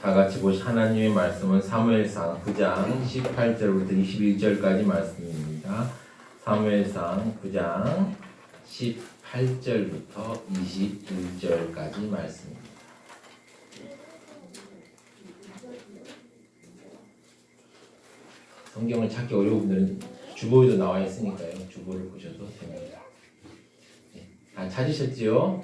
다 같이 보실 하나님의 말씀은 사무엘상 9장 18절부터 21절까지 말씀입니다. 사무엘상 9장 18절부터 21절까지 말씀입니다. 성경을 찾기 어려운 분들은 주보에도 나와 있으니까요. 주보를 보셔도 됩니다. 네, 다 찾으셨지요?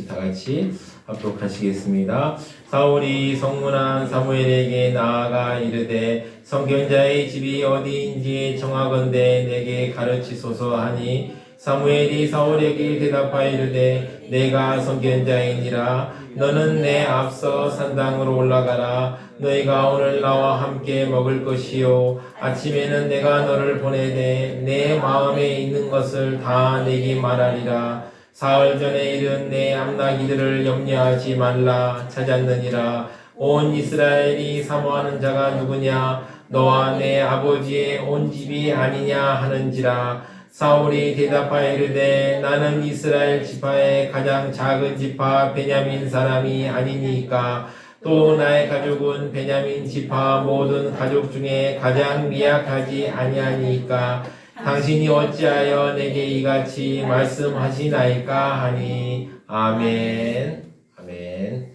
다 같이 합독하시겠습니다. 사울이 성문한 사무엘에게 나아가 이르되 선견자의 집이 어디인지 청하건대 내게 가르치소서 하니 사무엘이 사울에게 대답하여 이르되 내가 선견자이니라. 너는 내 앞서 산당으로 올라가라. 너희가 오늘 나와 함께 먹을 것이요 아침에는 내가 너를 보내되 내 마음에 있는 것을 다 내게 말하리라. 사흘 전에 이른 내 암나기들을 염려하지 말라. 찾았느니라. 온 이스라엘이 사모하는 자가 누구냐? 너와 내 아버지의 온 집이 아니냐 하는지라. 사울이 대답하여 이르되 나는 이스라엘 지파의 가장 작은 지파 베냐민 사람이 아니니까. 또 나의 가족은 베냐민 지파 모든 가족 중에 가장 미약하지 아니하니까. 당신이 어찌하여 내게 이같이 말씀하시나이까 하니. 아멘. 아멘.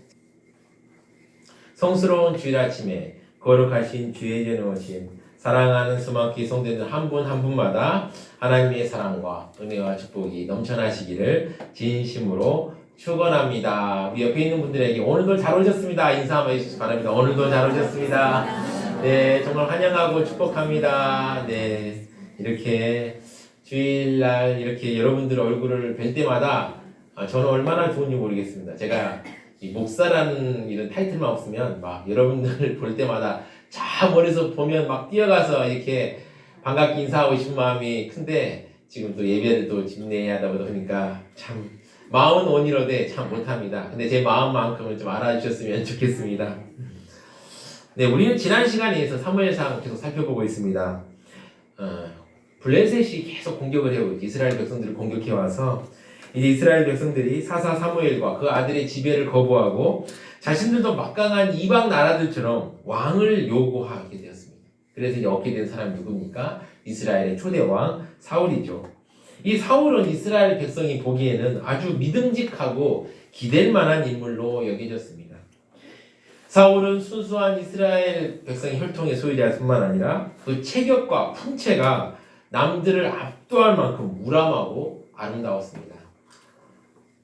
성스러운 주일 아침에 거룩하신 주의 전에 오신 사랑하는 수막히 성도들 한 분 한 분마다 하나님의 사랑과 은혜와 축복이 넘쳐나시기를 진심으로 축원합니다. 우리 옆에 있는 분들에게 오늘도 잘 오셨습니다. 인사 한번 해주시기 바랍니다. 오늘도 잘 오셨습니다. 네, 정말 환영하고 축복합니다. 네. 이렇게 주일날 이렇게 여러분들 얼굴을 뵐 때마다 저는 얼마나 좋은지 모르겠습니다. 제가 이 목사라는 이런 타이틀만 없으면 막 여러분들 볼 때마다 저 멀리서 보면 막 뛰어가서 이렇게 반갑게 인사하고 싶은 마음이 큰데 지금 또 예배를 또 집례해야 하다 보니까 참 마음은 원이로되 참 못합니다. 근데 제 마음만큼은 좀 알아주셨으면 좋겠습니다. 네, 우리는 지난 시간에 사무엘상 계속 살펴보고 있습니다. 블레셋이 계속 공격을 해오고 이스라엘 백성들을 공격해와서 이제 이스라엘 백성들이 사사 사무엘과 그 아들의 지배를 거부하고 자신들도 막강한 이방 나라들처럼 왕을 요구하게 되었습니다. 그래서 이제 얻게 된 사람이 누굽니까? 이스라엘의 초대 왕 사울이죠. 이 사울은 이스라엘 백성이 보기에는 아주 믿음직하고 기댈 만한 인물로 여겨졌습니다. 사울은 순수한 이스라엘 백성의 혈통의 소유자뿐만 아니라 그 체격과 풍채가 남들을 압도할 만큼 우람하고 아름다웠습니다.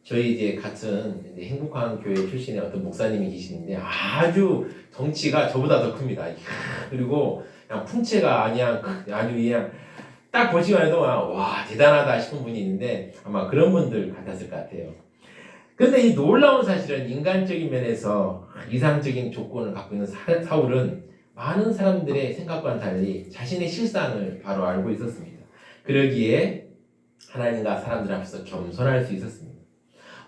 저희 이제 같은 행복한 교회 출신의 어떤 목사님이 계시는데 아주 덩치가 저보다 더 큽니다. 그리고 그냥 풍채가 아주 그냥 딱 보시기만 해도 와 대단하다 싶은 분이 있는데 아마 그런 분들 같았을 것 같아요. 근데 이 놀라운 사실은 인간적인 면에서 이상적인 조건을 갖고 있는 사울은 많은 사람들의 생각과는 달리 자신의 실상을 바로 알고 있었습니다. 그러기에 하나님과 사람들 앞에서 겸손할 수 있었습니다.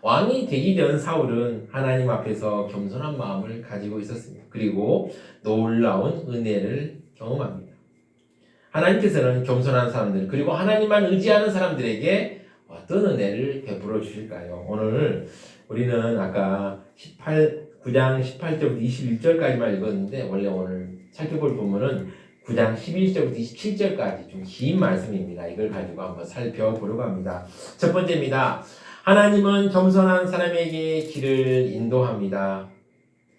왕이 되기 전 사울은 하나님 앞에서 겸손한 마음을 가지고 있었습니다. 그리고 놀라운 은혜를 경험합니다. 하나님께서는 겸손한 사람들 그리고 하나님만 의지하는 사람들에게 어떤 은혜를 베풀어 주실까요? 오늘 우리는 아까 9장 18절부터 21절까지만 읽었는데 원래 오늘 살펴볼 부분은 9장 11절부터 27절까지 좀 긴 말씀입니다. 이걸 가지고 한번 살펴보려고 합니다. 첫 번째입니다. 하나님은 겸손한 사람에게 길을 인도합니다.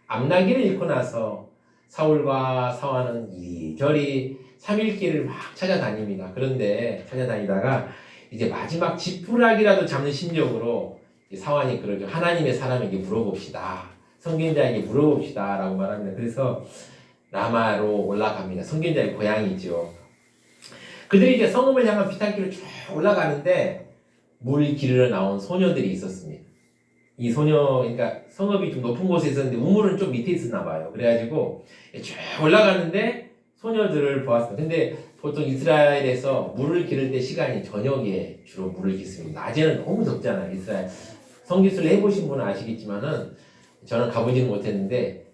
암나기를 잃고 나서 사울과 사환은 이리저리 3일 길을 막 찾아다닙니다. 그런데 찾아다니다가 이제 마지막 지푸라기라도 잡는 심정으로 사환이 그러죠. 하나님의 사람에게 물어봅시다. 선견자에게 물어봅시다 라고 말합니다. 그래서 라마로 올라갑니다. 선견자의 고향이죠. 그들이 이제 성읍을 향한 비탈길을 쭉 올라가는데 물 기르러 나온 소녀들이 있었습니다. 이 소녀, 그러니까 성읍이 좀 높은 곳에 있었는데 우물은 좀 밑에 있었나 봐요. 그래가지고 쭉 올라가는데 소녀들을 보았습니다. 근데 보통 이스라엘에서 물을 기를 때 시간이 저녁에 주로 물을 깃습니다. 낮에는 너무 덥잖아요. 이스라엘. 성기순례 해보신 분은 아시겠지만은 저는 가보지는 못했는데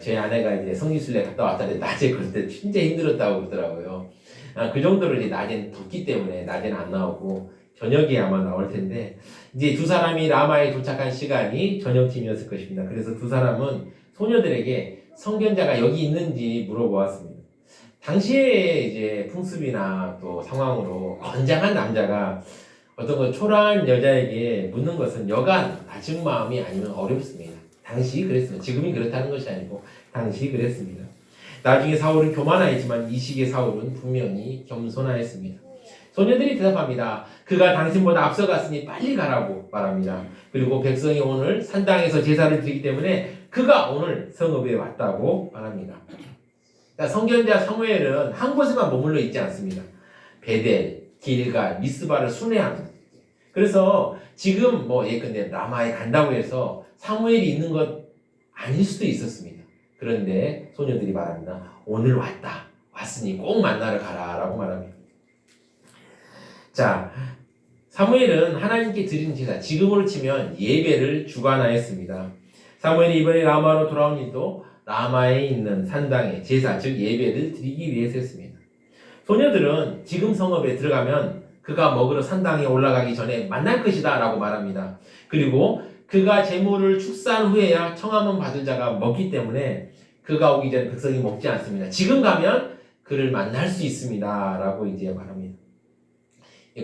저희 아내가 이제 성지순례 갔다 왔다는데 낮에 그럴 때 진짜 힘들었다고 그러더라고요. 그 정도로 이제 낮에는 덥기 때문에 낮에는 안 나오고 저녁에 아마 나올 텐데 이제 두 사람이 라마에 도착한 시간이 저녁쯤이었을 것입니다. 그래서 두 사람은 소녀들에게 성견자가 여기 있는지 물어보았습니다. 당시에 이제 풍습이나 또 상황으로 건장한 남자가 어떤 그 초라한 여자에게 묻는 것은 여간 낮은 마음이 아니면 어렵습니다. 당시 그랬습니다. 지금이 그렇다는 것이 아니고 당시 그랬습니다. 나중에 사울은 교만하였지만 이 시기의 사울은 분명히 겸손하였습니다. 소녀들이 대답합니다. 그가 당신보다 앞서갔으니 빨리 가라고 말합니다. 그리고 백성이 오늘 산당에서 제사를 드리기 때문에 그가 오늘 성읍에 왔다고 말합니다. 그러니까 성견자 사무엘은 한 곳에만 머물러 있지 않습니다. 베델, 길갈, 미스바를 순회합니다. 그래서 지금 예컨대 라마에 간다고 해서 사무엘이 있는 것 아닐 수도 있었습니다. 그런데 소녀들이 말합니다. 오늘 왔으니 꼭 만나러 가라라고 말합니다. 자, 사무엘은 하나님께 드리는 제사, 지금으로 치면 예배를 주관하였습니다. 사무엘이 이번에 라마로 돌아온 일도 라마에 있는 산당의 제사, 즉 예배를 드리기 위해서였습니다. 소녀들은 지금 성읍에 들어가면 그가 먹으러 산당에 올라가기 전에 만날 것이다 라고 말합니다. 그리고 그가 제물을 축사한 후에야 청함을 받을 자가 먹기 때문에 그가 오기 전에 백성이 먹지 않습니다. 지금 가면 그를 만날 수 있습니다 라고 이제 말합니다.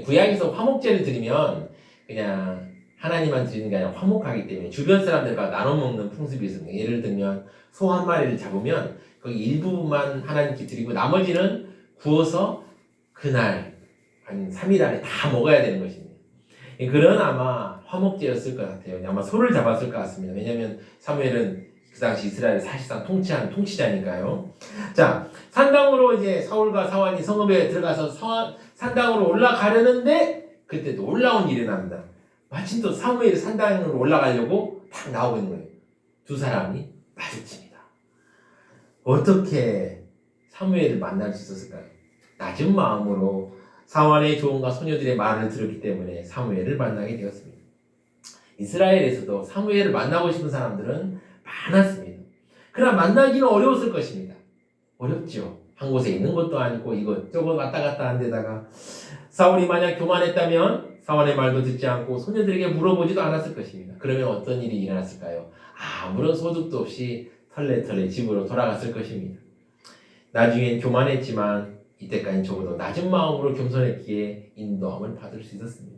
구약에서 화목제를 드리면 그냥 하나님만 드리는 게 아니라 화목하기 때문에 주변 사람들과 나눠 먹는 풍습이 있습니다. 예를 들면 소 한 마리를 잡으면 그 일부만 하나님께 드리고 나머지는 구워서 그날 한 3일 안에 다 먹어야 되는 것입니다. 그런 아마 화목제였을 것 같아요. 아마 소를 잡았을 것 같습니다. 왜냐하면 사무엘은 그 당시 이스라엘을 사실상 통치한 통치자니까요. 자, 산당으로 이제 사울과 사완이 성읍에 들어가서 산당으로 올라가려는데 그때도 올라온 일이 납니다. 마침 또 사무엘이 산당으로 올라가려고 딱 나오고 있는 거예요. 두 사람이 마주칩니다. 어떻게 사무엘을 만날 수 있었을까요? 낮은 마음으로 사완의 조언과 소녀들의 말을 들었기 때문에 사무엘을 만나게 되었습니다. 이스라엘에서도 사무엘을 만나고 싶은 사람들은 많았습니다. 그러나 만나기는 어려웠을 것입니다. 어렵죠. 한 곳에 있는 것도 아니고 이것저것 왔다 갔다 한 데다가 사울이 만약 교만했다면 사울의 말도 듣지 않고 소녀들에게 물어보지도 않았을 것입니다. 그러면 어떤 일이 일어났을까요? 아무런 소득도 없이 털레털레 집으로 돌아갔을 것입니다. 나중엔 교만했지만 이때까지 적어도 낮은 마음으로 겸손했기에 인도함을 받을 수 있었습니다.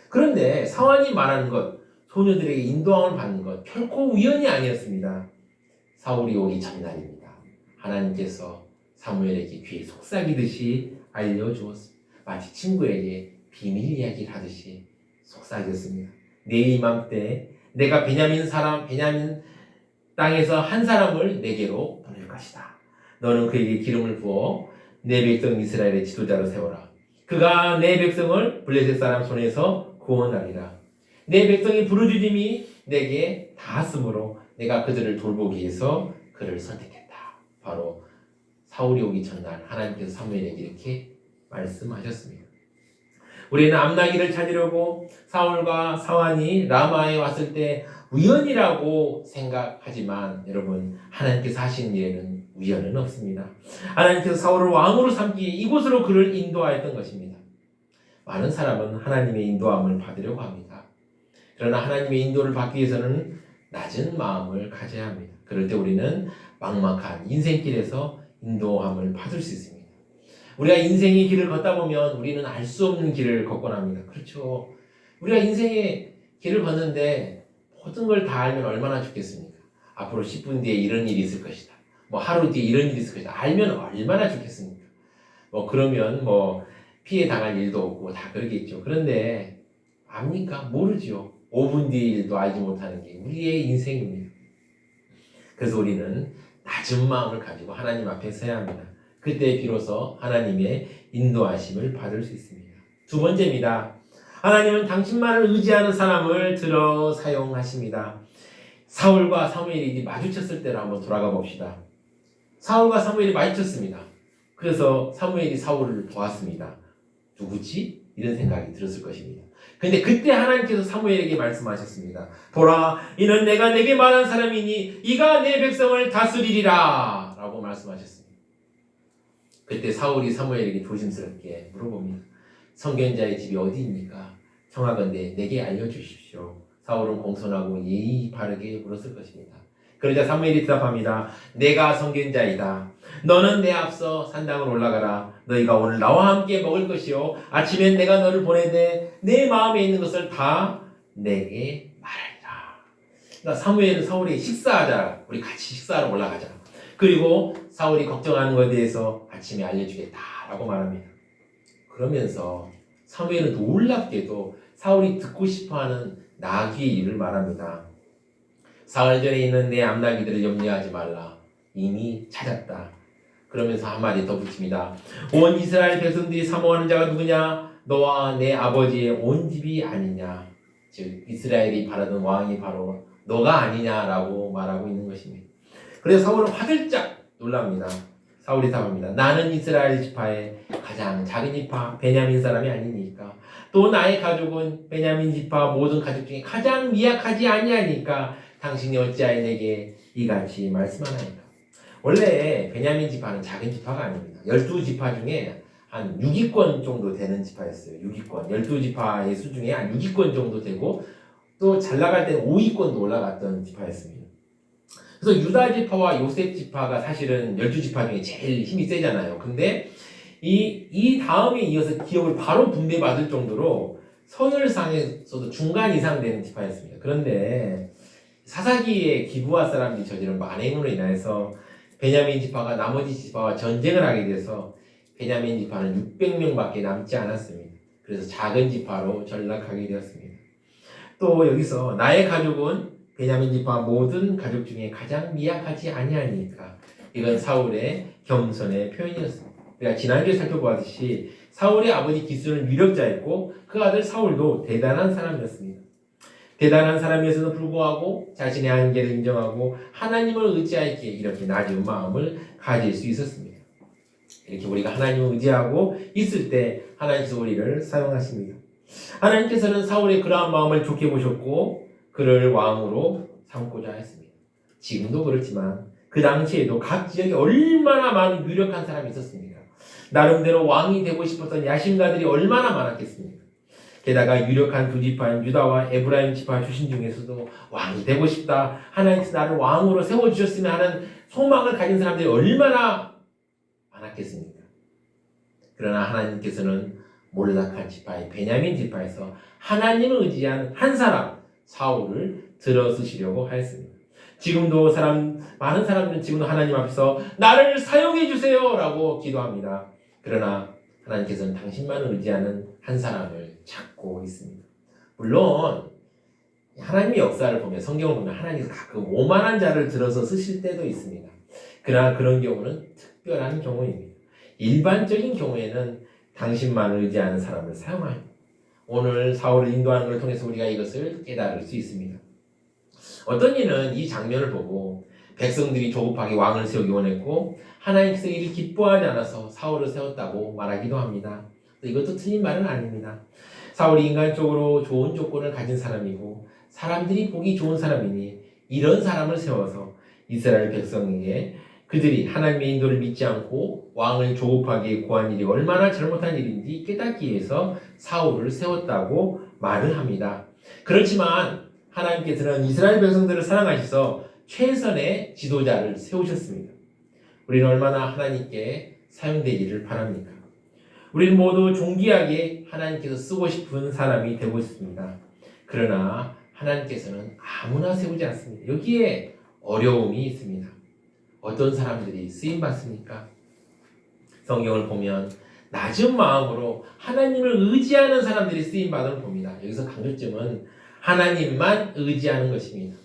그런데 사완이 말하는 것, 소녀들에게 인도함을 받는 것 결코 우연이 아니었습니다. 사울이 오기 전날입니다. 하나님께서 사무엘에게 귀에 속삭이듯이 알려주었습니다. 마치 친구에게 비밀 이야기를 하듯이 속삭였습니다. 내일 이맘때 내가 베냐민 땅에서 한 사람을 내게로 보낼 것이다. 너는 그에게 기름을 부어 내 백성 이스라엘의 지도자로 세워라. 그가 내 백성을 블레셋 사람 손에서 구원하리라. 내 백성이 부르짖음이 내게 닿았으므로 내가 그들을 돌보기 위해서 그를 선택했다. 바로 사울이 오기 전날 하나님께서 사무엘에게 이렇게 말씀하셨습니다. 우리는 암나기를 찾으려고 사울과 사완이 라마에 왔을 때 우연이라고 생각하지만 여러분, 하나님께서 하신 일에는 우연은 없습니다. 하나님께서 사울을 왕으로 삼기에 이곳으로 그를 인도하였던 것입니다. 많은 사람은 하나님의 인도함을 받으려고 합니다. 그러나 하나님의 인도를 받기 위해서는 낮은 마음을 가져야 합니다. 그럴 때 우리는 막막한 인생길에서 인도함을 받을 수 있습니다. 우리가 인생의 길을 걷다 보면 우리는 알 수 없는 길을 걷곤 합니다. 그렇죠. 우리가 인생의 길을 걷는데 모든 걸 다 알면 얼마나 좋겠습니까? 앞으로 10분 뒤에 이런 일이 있을 것이다. 하루 뒤에 이런 일이 있을 것이다. 알면 얼마나 좋겠습니까? 그러면 피해 당할 일도 없고 다 그러겠죠. 그런데 압니까? 모르죠. 5분 뒤의 일도 알지 못하는 게 우리의 인생입니다. 그래서 우리는 낮은 마음을 가지고 하나님 앞에 서야 합니다. 그때 비로소 하나님의 인도하심을 받을 수 있습니다. 두 번째입니다. 하나님은 당신만을 의지하는 사람을 들어 사용하십니다. 사울과 사무엘이 마주쳤을 때로 한번 돌아가 봅시다. 사울과 사무엘이 마주쳤습니다. 그래서 사무엘이 사울을 보았습니다. 누구지? 이런 생각이 들었을 것입니다. 근데 그때 하나님께서 사무엘에게 말씀하셨습니다. 보라, 이는 내가 내게 말한 사람이니 이가 내 백성을 다스리리라 라고 말씀하셨습니다. 그때 사울이 사무엘에게 조심스럽게 물어봅니다. 선견자의 집이 어디입니까? 청하건대 내게 알려주십시오. 사울은 공손하고 예의 바르게 물었을 것입니다. 그러자 사무엘이 대답합니다. 내가 선견자이다. 너는 내 앞서 산당을 올라가라. 너희가 오늘 나와 함께 먹을 것이요 아침엔 내가 너를 보내되 내 마음에 있는 것을 다 내게 말하리라. 그러니까 사무엘은 사울이 식사하자. 우리 같이 식사하러 올라가자. 그리고 사울이 걱정하는 것에 대해서 아침에 알려주겠다라고 말합니다. 그러면서 사무엘은 놀랍게도 사울이 듣고 싶어하는 나귀의 일을 말합니다. 사흘 전에 있는 내 암나귀들을 염려하지 말라. 이미 찾았다. 그러면서 한마디 더 붙입니다. 온 이스라엘 백성들이 사모하는 자가 누구냐? 너와 내 아버지의 온 집이 아니냐? 즉 이스라엘이 바라던 왕이 바로 너가 아니냐라고 말하고 있는 것입니다. 그래서 사울은 화들짝 놀랍니다. 사울이 답합니다. 나는 이스라엘 지파의 가장 작은 지파 베냐민 사람이 아니니까 또 나의 가족은 베냐민 지파 모든 가족 중에 가장 미약하지 아니하니까 당신이 어찌하여 내게 이같이 말씀하나이까. 원래 베냐민 지파는 작은 지파가 아닙니다. 12지파 중에 한 6위권 정도 되는 지파였어요. 6위권. 12지파의 수중에 한 6위권 정도 되고 또 잘 나갈 때는 5위권도 올라갔던 지파였습니다. 그래서 유다 지파와 요셉 지파가 사실은 12지파 중에 제일 힘이 세잖아요. 근데 이 다음에 이어서 기업을 바로 분배받을 정도로 선열상에서도 중간 이상 되는 지파였습니다. 그런데 사사기에 기브아 사람들이 저지른 만행으로 인해서 베냐민 지파가 나머지 지파와 전쟁을 하게 돼서 베냐민 지파는 600명밖에 남지 않았습니다. 그래서 작은 지파로 전락하게 되었습니다. 또 여기서 나의 가족은 베냐민 지파 모든 가족 중에 가장 미약하지 아니하니까 이건 사울의 겸손의 표현이었습니다. 우리가 지난주에 살펴보았듯이 사울의 아버지 기스는 유력자였고 그 아들 사울도 대단한 사람이었습니다. 대단한 사람이었음에도 불구하고 자신의 한계를 인정하고 하나님을 의지하기에 이렇게 낮은 마음을 가질 수 있었습니다. 이렇게 우리가 하나님을 의지하고 있을 때 하나님께서 우리를 사용하십니다. 하나님께서는 사울의 그러한 마음을 좋게 보셨고 그를 왕으로 삼고자 했습니다. 지금도 그렇지만 그 당시에도 각 지역에 얼마나 많은 유력한 사람이 있었습니까? 나름대로 왕이 되고 싶었던 야심가들이 얼마나 많았겠습니까? 게다가 유력한 두 지파인 유다와 에브라임 지파 출신 중에서도 왕이 되고 싶다. 하나님께서 나를 왕으로 세워주셨으면 하는 소망을 가진 사람들이 얼마나 많았겠습니까? 그러나 하나님께서는 몰락한 지파의 베냐민 지파에서 하나님을 의지한 한 사람 사울을 들어쓰시려고 하였습니다. 지금도 많은 사람들은 지금도 하나님 앞에서 나를 사용해 주세요 라고 기도합니다. 그러나 하나님께서는 당신만을 의지하는 한 사람을 찾고 있습니다. 물론 하나님의 역사를 보면 성경을 보면 하나님께서 가끔 오만한 자를 들어서 쓰실 때도 있습니다. 그러나 그런 경우는 특별한 경우입니다. 일반적인 경우에는 당신만을 의지하는 사람을 사용합니다. 오늘 사울을 인도하는 것을 통해서 우리가 이것을 깨달을 수 있습니다. 어떤 이는 이 장면을 보고 백성들이 조급하게 왕을 세우기 원했고 하나님께서 이를 기뻐하지 않아서 사울을 세웠다고 말하기도 합니다. 이것도 틀린 말은 아닙니다. 사울이 인간적으로 좋은 조건을 가진 사람이고 사람들이 보기 좋은 사람이니 이런 사람을 세워서 이스라엘 백성에게 그들이 하나님의 인도를 믿지 않고 왕을 조급하게 구한 일이 얼마나 잘못한 일인지 깨닫기 위해서 사울을 세웠다고 말을 합니다. 그렇지만 하나님께서는 이스라엘 백성들을 사랑하셔서 최선의 지도자를 세우셨습니다. 우리는 얼마나 하나님께 사용되기를 바랍니까? 우리는 모두 존귀하게 하나님께서 쓰고 싶은 사람이 되고 싶습니다. 그러나 하나님께서는 아무나 세우지 않습니다. 여기에 어려움이 있습니다. 어떤 사람들이 쓰임받습니까? 성경을 보면 낮은 마음으로 하나님을 의지하는 사람들이 쓰임받음을 봅니다. 여기서 강조점은 하나님만 의지하는 것입니다.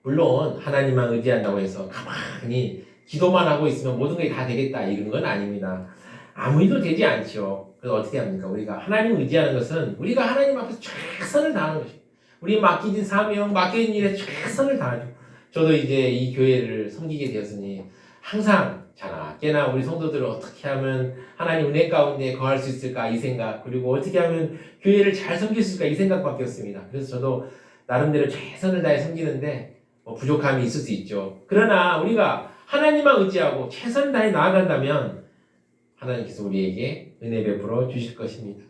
물론 하나님만 의지한다고 해서 가만히 기도만 하고 있으면 모든 게 다 되겠다 이런 건 아닙니다. 아무 일도 되지 않죠. 그래서 어떻게 합니까? 우리가 하나님을 의지하는 것은 우리가 하나님 앞에서 최선을 다하는 것입니다. 우리 맡기진 사명, 맡겨진 일에 최선을 다하죠. 저도 이제 이 교회를 섬기게 되었으니 항상 자나 깨나 우리 성도들을 어떻게 하면 하나님 은혜 가운데 거할 수 있을까 이 생각, 그리고 어떻게 하면 교회를 잘 섬길 수 있을까 이 생각밖에 없습니다. 그래서 저도 나름대로 최선을 다해 섬기는데 부족함이 있을 수 있죠. 그러나 우리가 하나님만 의지하고 최선을 다해 나아간다면 하나님께서 우리에게 은혜 베풀어 주실 것입니다.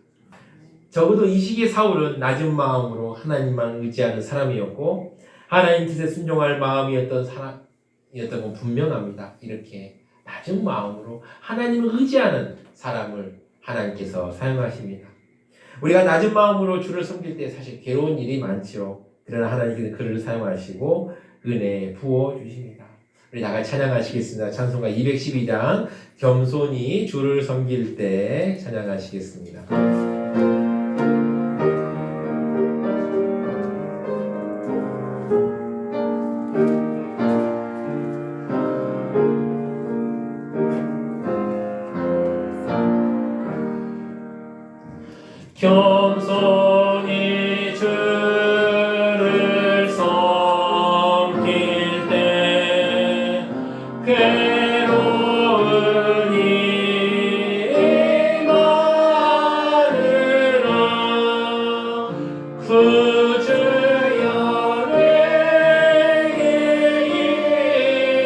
적어도 이 시기의 사울은 낮은 마음으로 하나님만 의지하는 사람이었고 하나님 뜻에 순종할 마음이었던 사람이었던 건 분명합니다. 이렇게 낮은 마음으로 하나님을 의지하는 사람을 하나님께서 사용하십니다. 우리가 낮은 마음으로 주를 섬길 때 사실 괴로운 일이 많지요. 그러나 하나님께서 그를 사용하시고 은혜 부어주십니다. 우리 다 같이 찬양하시겠습니다. 찬송가 212장 겸손히 주를 섬길 때 찬양하시겠습니다. 겸손히 주를 섬길 때 괴로운 일이 많으나 그 주여 내게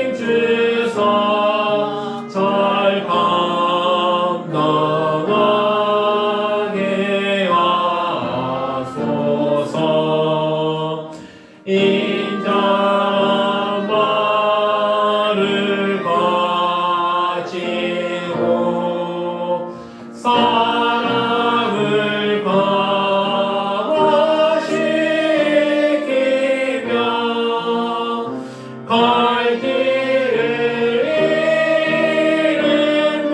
인주사 잘 감당하게 하소서. 인자한 말을 가지고 사랑을 강화시키며 갈 길을 잃은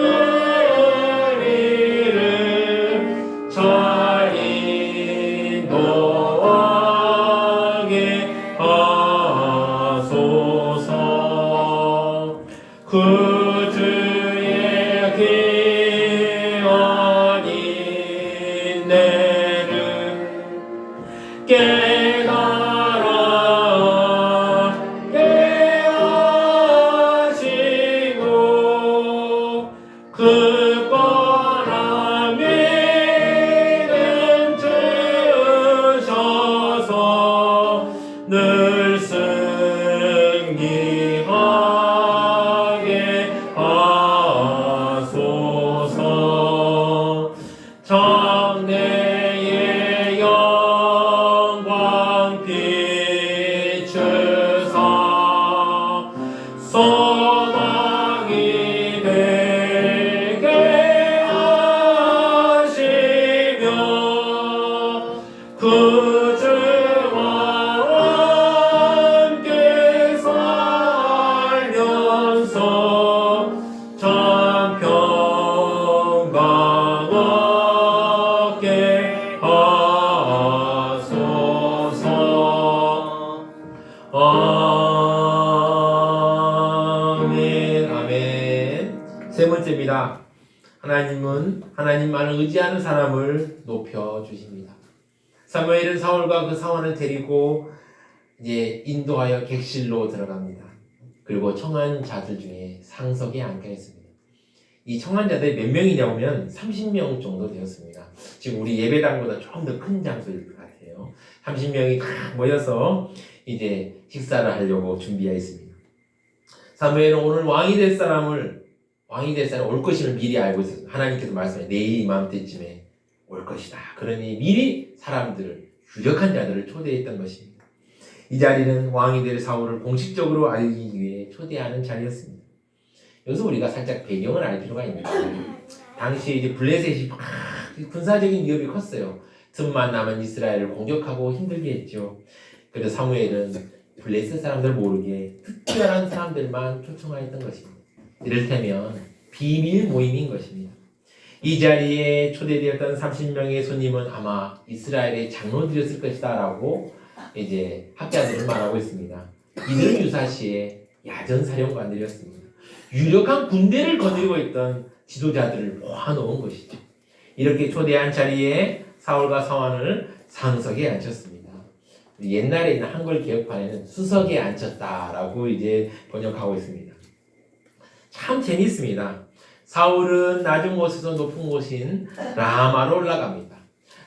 무리를 잘 인도하게 하소서. 그 주의 귀한 인내를 깨달게 하시고 그 뻔한 믿음 주셔서 늘 승리하게 하소서. 장래의 영광 비추사 소망이 되게 하시며 그 주와 함께 살면서 참 평강 얻게 하소서. 아멘. 아멘. 세 번째입니다. 하나님은 하나님만을 의지하는 사람을 높여주십니다. 사무엘은 사울과 그 사원을 데리고 이제 인도하여 객실로 들어갑니다. 그리고 청한 자들 중에 상석에 앉게 했습니다. 이 청한 자들이 몇 명이냐 면 30명 정도 되었습니다. 지금 우리 예배당보다 조금 더 큰 장소일 것 같아요. 30명이 다 모여서 이제 식사를 하려고 준비하였습니다. 사무엘은 오늘 왕이 될 사람 올 것임을 미리 알고 있었어요. 하나님께서 말씀해 내일 이맘때쯤에 올 것이다. 그러니 미리 사람들을 유력한 자들을 초대했던 것입니다. 이 자리는 왕이 될 사울을 공식적으로 알리기 위해 초대하는 자리였습니다. 여기서 우리가 살짝 배경을 알 필요가 있는데 당시에 이제 블레셋이 군사적인 위협이 컸어요. 틈만 남은 이스라엘을 공격하고 힘들게 했죠. 그래서 사무엘은 블레셋 사람들 모르게 특별한 사람들만 초청하였던 것입니다. 이를테면 비밀 모임인 것입니다. 이 자리에 초대되었던 30명의 손님은 아마 이스라엘의 장로들이었을 것이다 라고 이제 학자들은 말하고 있습니다. 이들은 유사시에 야전사령관들이었습니다. 유력한 군대를 거느리고 있던 지도자들을 모아놓은 것이죠. 이렇게 초대한 자리에 사울과 사원을 상석에 앉혔습니다. 옛날에 있는 한글 개혁판에는 수석에 앉혔다라고 이제 번역하고 있습니다. 참 재밌습니다. 사울은 낮은 곳에서 높은 곳인 라마로 올라갑니다.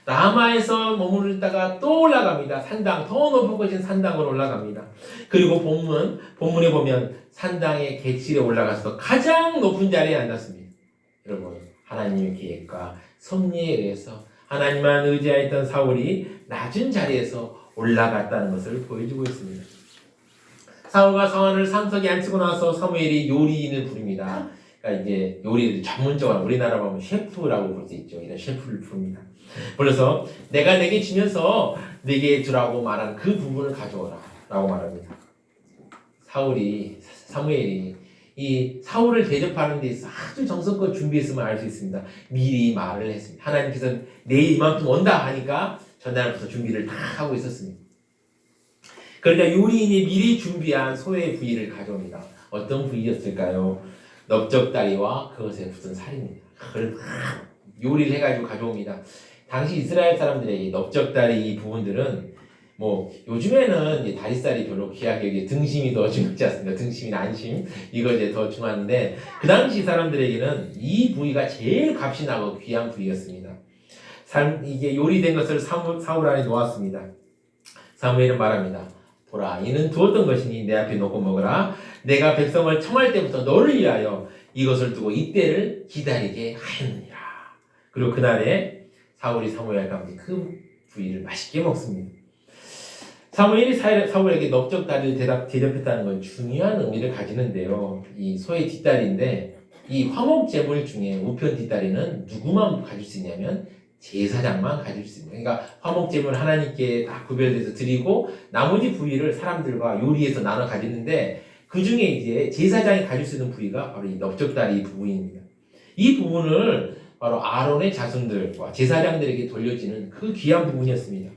라마에서 머무르다가 또 올라갑니다. 산당, 더 높은 곳인 산당으로 올라갑니다. 그리고 본문에 보면 산당의 객실에 올라가서 가장 높은 자리에 앉았습니다. 여러분, 하나님의 계획과 섭리에 의해서 하나님만 의지하였던 사울이 낮은 자리에서 올라갔다는 것을 보여주고 있습니다. 사울과 사원을 상석에 앉히고 나서 사무엘이 요리인을 부릅니다. 그러니까 이제 요리를 전문적으로 우리나라 보면 셰프라고 부를 수 있죠. 이런 셰프를 부릅니다. 불러서 내가 내게 주면서 내게 주라고 말한 그 부분을 가져오라 라고 말합니다. 사무엘이 이 사울을 대접하는 데 있어서 아주 정성껏 준비했으면 알 수 있습니다. 미리 말을 했습니다. 하나님께서 내일 이만큼 온다 하니까 전날부터 준비를 다 하고 있었습니다. 그러니까 요리인이 미리 준비한 소의 부위를 가져옵니다. 어떤 부위였을까요? 넓적다리와 그것에 붙은 살입니다. 그걸 요리를 해가지고 가져옵니다. 당시 이스라엘 사람들의 넓적다리 이 부분들은 뭐 요즘에는 이제 다리살이 별로 귀하게 이게 등심이 더 중요하지 않습니다. 등심이나 안심 이거 이제 더 중요한데 그 당시 사람들에게는 이 부위가 제일 값이 나고 귀한 부위였습니다. 이게 요리된 것을 사울 안에 놓았습니다. 사무엘은 말합니다. 보라, 이는 두었던 것이니 내 앞에 놓고 먹으라. 내가 백성을 청할 때부터 너를 위하여 이것을 두고 이때를 기다리게 하였느니라. 그리고 그날에 사울이 사무엘과 함께 그 부위를 맛있게 먹습니다. 사무엘이 사울에게 넓적다리를 대접했다는 건 중요한 의미를 가지는데요. 이 소의 뒷다리인데 이 화목제물 중에 우편 뒷다리는 누구만 가질 수 있냐면 제사장만 가질 수 있습니다. 그러니까 화목제물 하나님께 딱 구별돼서 드리고 나머지 부위를 사람들과 요리해서 나눠 가지는데 그 중에 이제 제사장이 가질 수 있는 부위가 바로 이 넓적다리 부분입니다. 이 부분을 바로 아론의 자손들과 제사장들에게 돌려지는 그 귀한 부분이었습니다.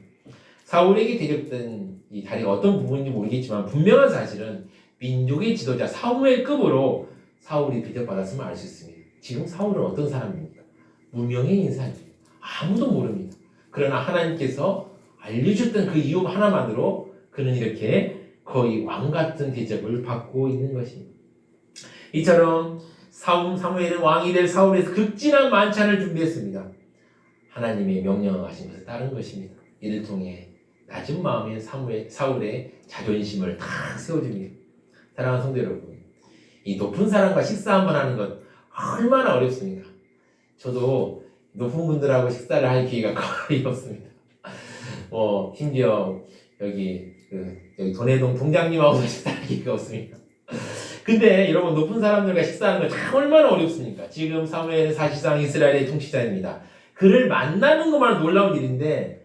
사울에게 대접된 이 다리가 어떤 부분인지 모르겠지만 분명한 사실은 민족의 지도자 사무엘급으로 사울이 대접받았으면 알 수 있습니다. 지금 사울은 어떤 사람입니까? 무명의 인사입니다. 아무도 모릅니다. 그러나 하나님께서 알려줬던 그 이유 하나만으로 그는 이렇게 거의 왕 같은 대접을 받고 있는 것입니다. 이처럼 사무엘은 왕이 될 사울에서 극진한 만찬을 준비했습니다. 하나님의 명령을 하시면서 따른 것입니다. 이를 통해 낮은 마음의 사울의 자존심을 다 세워줍니다. 사랑하는 성도 여러분, 이 높은 사람과 식사 한번 하는 것 얼마나 어렵습니까? 저도 높은 분들하고 식사를 할 기회가 거의 없습니다. 심지어 여기 돈해동 동장님하고 식사할 기회가 없습니다. 근데 여러분, 높은 사람들과 식사하는 거 참 얼마나 어렵습니까? 지금 사무엘은 사실상 이스라엘의 통치자입니다. 그를 만나는 것만 놀라운 일인데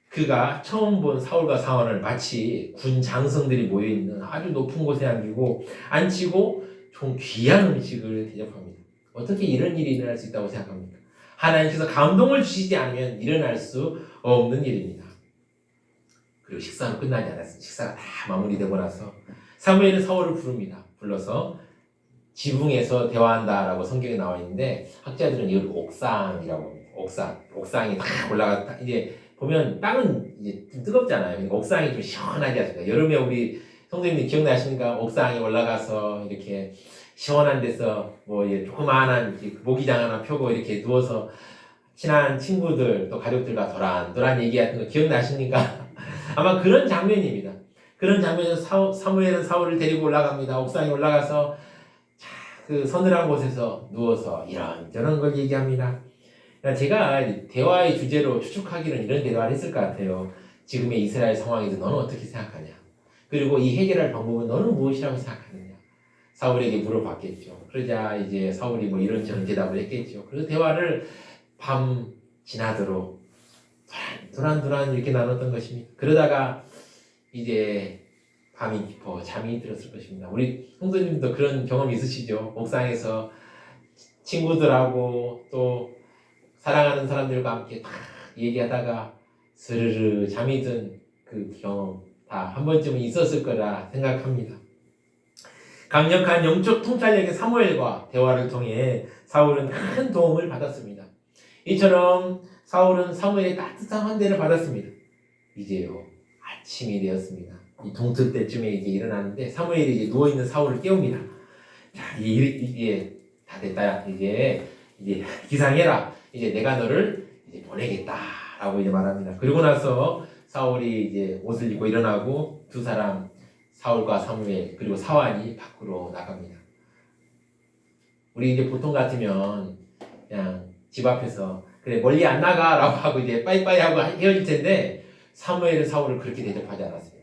그가 처음 본 사울과 사원을 마치 군 장성들이 모여있는 아주 높은 곳에 앉히고 좀 귀한 음식을 대접합니다. 어떻게 이런 일이 일어날 수 있다고 생각합니까? 하나님께서 감동을 주시지 않으면 일어날 수 없는 일입니다. 그리고 식사는 끝나지 않았습니다. 식사가 다 마무리되고 나서 사무엘은 사울을 부릅니다. 불러서 지붕에서 대화한다라고 성경에 나와 있는데 학자들은 이걸 옥상이라고 합니다. 옥상이 다 올라갔다. 이제 보면 땅은 이제 좀 뜨겁잖아요. 그러니까 옥상이 좀 시원하지 않습니까? 여름에 우리 성도님들 기억나십니까? 옥상에 올라가서 이렇게 시원한 데서 조그마한 모기장 하나 펴고 이렇게 누워서 친한 친구들 또 가족들과 도란도란 얘기하는 거 기억나십니까? 아마 그런 장면입니다. 그런 장면에서 사무엘은 사울을 데리고 올라갑니다. 옥상에 올라가서 그 서늘한 곳에서 누워서 이런저런 걸 얘기합니다. 제가 대화의 주제로 추측하기는 이런 대화를 했을 것 같아요. 지금의 이스라엘 상황에서 너는 어떻게 생각하냐? 그리고 이 해결할 방법은 너는 무엇이라고 생각하느냐? 사울에게 물어봤겠죠. 그러자 이제 사울이 이런저런 대답을 했겠죠. 그래서 대화를 밤 지나도록 도란도란 이렇게 나눴던 것입니다. 그러다가 이제 밤이 깊어 잠이 들었을 것입니다. 우리 성도님도 그런 경험 있으시죠? 옥상에서 친구들하고 또 사랑하는 사람들과 함께 다 얘기하다가 스르르 잠이 든 그 경험 다 한 번쯤은 있었을 거라 생각합니다. 강력한 영적 통찰력의 사무엘과 대화를 통해 사울은 큰 도움을 받았습니다. 이처럼 사울은 사무엘의 따뜻한 환대를 받았습니다. 이제요 아침이 되었습니다. 이 동틀 때쯤에 이제 일어나는데 사무엘이 이제 누워 있는 사울을 깨웁니다. 자, 이게 다 됐다. 이제 기상해라. 이제 내가 너를 이제 보내겠다라고 이제 말합니다. 그리고 나서 사울이 이제 옷을 입고 일어나고 두 사람 사울과 사무엘 그리고 사완이 밖으로 나갑니다. 우리 이제 보통 같으면 그냥 집 앞에서 그래 멀리 안 나가라고 하고 이제 빠이빠이 하고 헤어질 텐데 사무엘은 사울을 그렇게 대접하지 않았어요.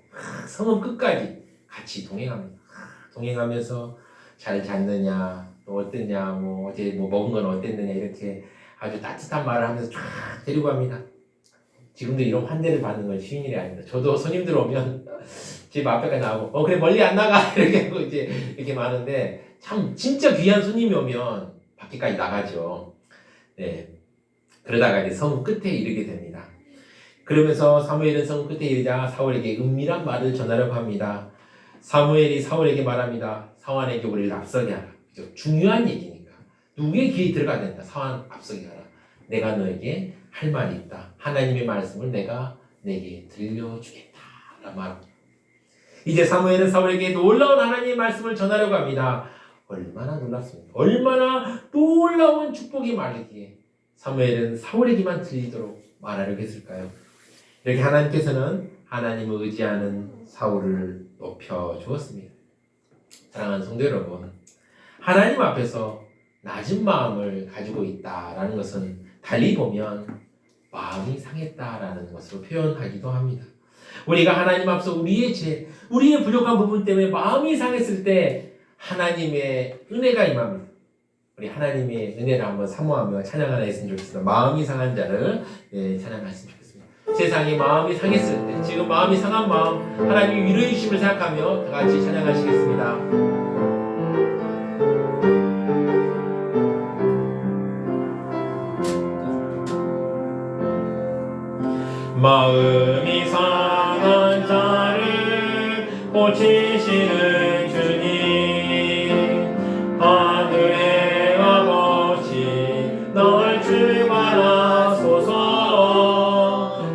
성읍 끝까지 같이 동행합니다. 동행하면서 잘 잤느냐, 또 어땠냐, 뭐 어제 뭐 먹은 건 어땠느냐 이렇게 아주 따뜻한 말을 하면서 쫙 데리고 갑니다. 지금도 이런 환대를 받는 건 쉬운 일이 아닙니다. 저도 손님들 오면 집 앞에까지 나가고 그래 멀리 안 나가 이렇게 하고 이제 이렇게 많은데 참 진짜 귀한 손님이 오면 밖에까지 나가죠. 네. 그러다가 이제 성 끝에 이르게 됩니다. 그러면서 사무엘은 성 끝에 이르자 사울에게 은밀한 말을 전하려고 합니다. 사무엘이 사울에게 말합니다. 사환에게 우리를 앞서게 하라. 그죠? 중요한 얘기니까. 누구의 귀에 들어가야 된다. 사환 앞서게 하라. 내가 너에게 할 말이 있다. 하나님의 말씀을 내가 내게 들려주겠다. 라는 말입니다. 이제 사무엘은 사울에게 놀라운 하나님의 말씀을 전하려고 합니다. 얼마나 놀랍습니까? 얼마나 놀라운 축복이 말이기에 사무엘은 사울에게만 들리도록 말하려고 했을까요? 이렇게 하나님께서는 하나님을 의지하는 사울을 높여주었습니다. 사랑하는 성도 여러분, 하나님 앞에서 낮은 마음을 가지고 있다라는 것은 달리 보면 마음이 상했다라는 것으로 표현하기도 합니다. 우리가 하나님 앞서 우리의 부족한 부분 때문에 마음이 상했을 때 하나님의 은혜가 임합니다. 우리 하나님의 은혜를 한번 사모하며 찬양 하나 했으면 좋겠습니다. 마음이 상한 자를 찬양했으면 좋겠습니다. 세상이 마음이 상했을 때, 지금 마음이 상한 마음, 하나님이 위로해 주심을 생각하며 다 같이 찬양하시겠습니다. 마음이 상한 자를 고치시는 주님, 하늘의 아버지 널 주관하소서.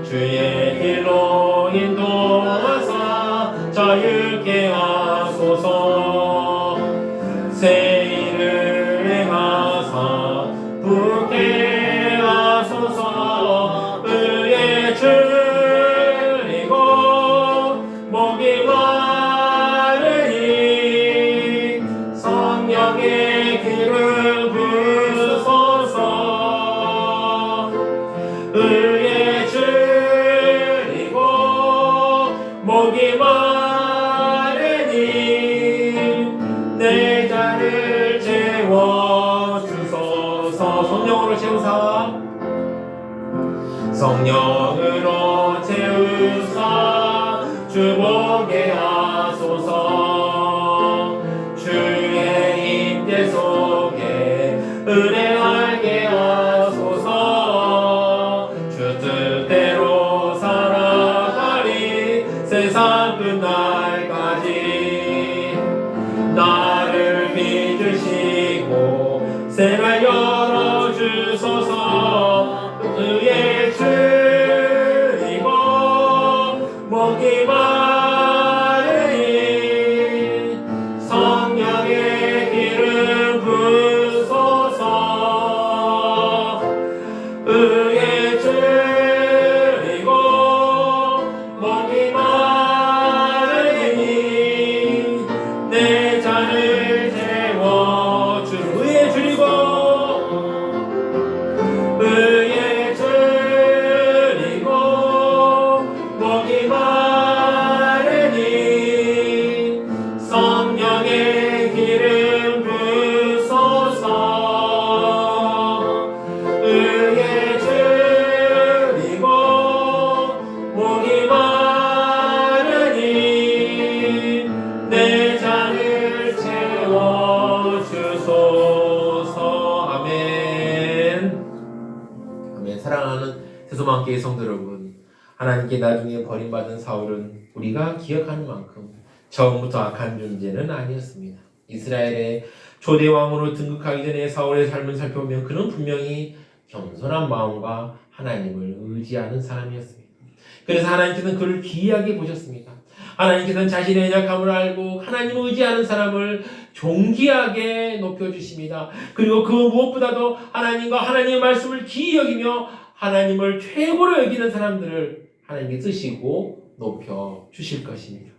주의 길로 인도하사 자유케 하소서. 새 일을 행하사 부게 하소서. 의의 줄이고 목이 마르니 성령의 기름 부으소서. 의의 줄이고 목이 마르니 내 잔을 채워주소서. 성령으로 채우사 성령으로 채우사 주보게 하소서. 주의 임재 속에 은혜하게 하소서. 주 뜻대로 살아가리 세상 끝날까지. 나를 믿으시고 새날 열어주소서. 의의 줄이고 목이 마르니 성령의 기름 부으소서. 의의 줄이고 목이 마르니 내 잔을 채워주. 의의 줄이고 의의 줄이고 목이 마르니 성령의 기름 부으소서. 의의 줄이고 목이 마르니 내 잔을 채워주소서. 아멘. 아멘. 사랑하는 세소망교회 성도 여러분, 하나님께 나중에 버림받은 사울은 우리가 기억하는 만큼 처음부터 악한 존재는 아니었습니다. 이스라엘의 초대 왕으로 등극하기 전에 사울의 삶을 살펴보면 그는 분명히 겸손한 마음과 하나님을 의지하는 사람이었습니다. 그래서 하나님께서는 그를 귀하게 보셨습니다. 하나님께서는 자신의 연약함을 알고 하나님을 의지하는 사람을 존귀하게 높여주십니다. 그리고 그 무엇보다도 하나님과 하나님의 말씀을 귀히 여기며 하나님을 최고로 여기는 사람들을 하나님께 쓰시고 높여주실 것입니다.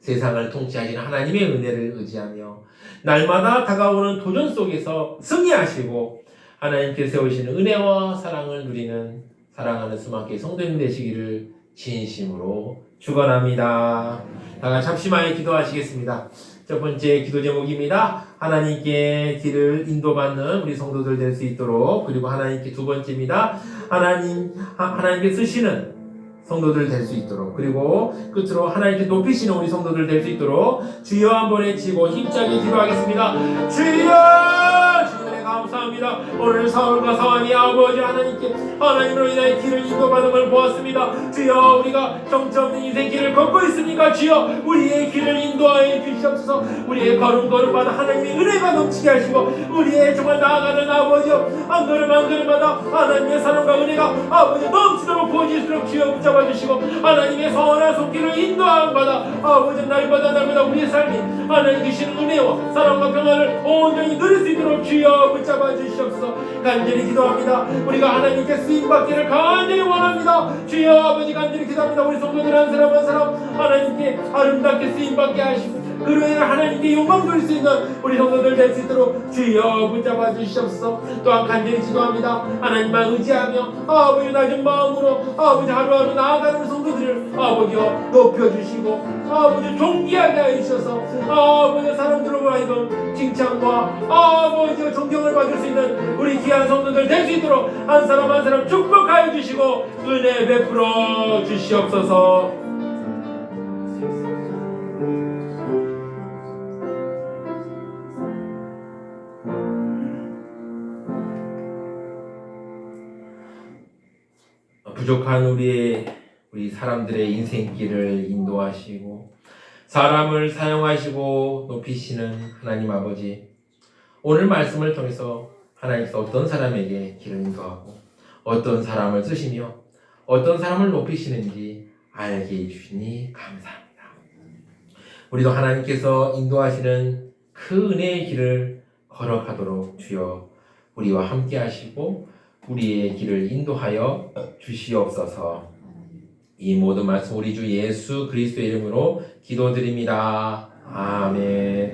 세상을 통치하시는 하나님의 은혜를 의지하며 날마다 다가오는 도전 속에서 승리하시고 하나님께 세우시는 은혜와 사랑을 누리는 사랑하는 수막교회 성도님 되시기를 진심으로 축원합니다. 다 같이 합심하여 기도하시겠습니다. 첫 번째 기도 제목입니다. 하나님께 길을 인도받는 우리 성도들 될 수 있도록, 그리고 하나님께 두 번째입니다. 하나님께 쓰시는 성도들 될 수 있도록, 그리고 끝으로 하나님께 높이시는 우리 성도들 될 수 있도록 주여 한번 외치고 힘차게 기도하겠습니다. 주여! 주님의 감사합니다. 오늘 사울과 사환이 아버지 하나님으로 인하여 길을 인도받음을 보았습니다. 주여, 우리가 정처없는 인생 길을 걷고 있으니까 주여 우리의 길을 인도하여 주시옵소서. 우리의 걸음걸음마다 하나님의 은혜가 넘치게 하시고, 우리의 정말 나아가는 아버지여 한 걸음 한 걸음마다 하나님의 사랑과 은혜가 아버지 넘치도록 부어질수록 주여 붙잡아 주시고, 하나님의 선한 손길을 인도함마다 아버지 날마다 우리의 삶이 하나님 주시는 은혜와 사랑과 평안을 온전히 누릴 수 있도록 주여 붙잡아 주시옵소서. 간절히 기도합니다. 우리가 하나님께 쓰임받기를 간절히 원합니다. 주여 아버지 간절히 기도합니다. 우리 성도들 한 사람 한 사람 하나님께 아름답게 쓰임받게 하시고, 그로 인해 하나님께 영광 돌릴 수 있는 우리 성도들 될 수 있도록 주여 붙잡아 주시옵소서. 또한 간절히 기도합니다. 하나님만 의지하며 아버지 낮은 마음으로 아버지 하루하루 나아가는 성도들을 아버지여 높여주시고 아버지 존귀하게 하시셔서 아버지 사람들로 하여금 칭찬과 아버지여 존경을 받을 수 있는 우리 귀한 성도들 될 수 있도록 한 사람 한 사람 축복하여 주시고 은혜 베풀어 주시옵소서. 부족한 우리 사람들의 인생길을 인도하시고 사람을 사용하시고 높이시는 하나님 아버지, 오늘 말씀을 통해서 하나님께서 어떤 사람에게 길을 인도하고 어떤 사람을 쓰시며 어떤 사람을 높이시는지 알게 해주시니 감사합니다. 우리도 하나님께서 인도하시는 그 은혜의 길을 걸어가도록 주여 우리와 함께 하시고 우리의 길을 인도하여 주시옵소서. 이 모든 말씀 우리 주 예수 그리스도의 이름으로 기도드립니다. 아멘.